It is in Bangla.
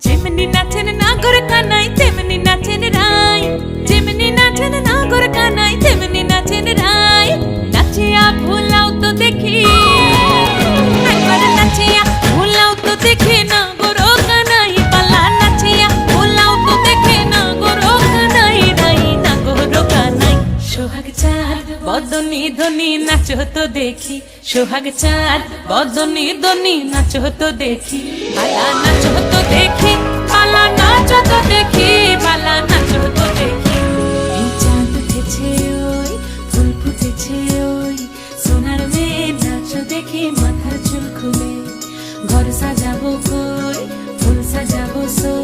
যেমনি নাচেন নাগর কানাই তেমনি নাচেন রাই, যেমনি নাচেন নাগর কানাই তেমনি নাচেন রাই। নাচিয়া ভুলাও তো দেখি, একবার নাচিয়া ভুলাও তো দেখি নাগর কানাই পালা। নাচিয়া ভুলাও তো দেখি নাগর কানাই রাই, নাগর কানাই। সোহাগ চাঁদ বদনি ধনি নাচো তো দেখি, সোহাগ চাঁদ বদনি ধনি নাচো তো দেখি। পালা নাচো তো দেখি, পালা নাচো তো দেখি, পালা নাচো তো দেখি। এই চাঁদ উঠেছে ওই, ফুল ফুটেছে ওই, সোনার মেয়ে নাচো দেখি মাথার চুল খুলে। ঘর সাজাবো কই, ফুল সাজাবো সই।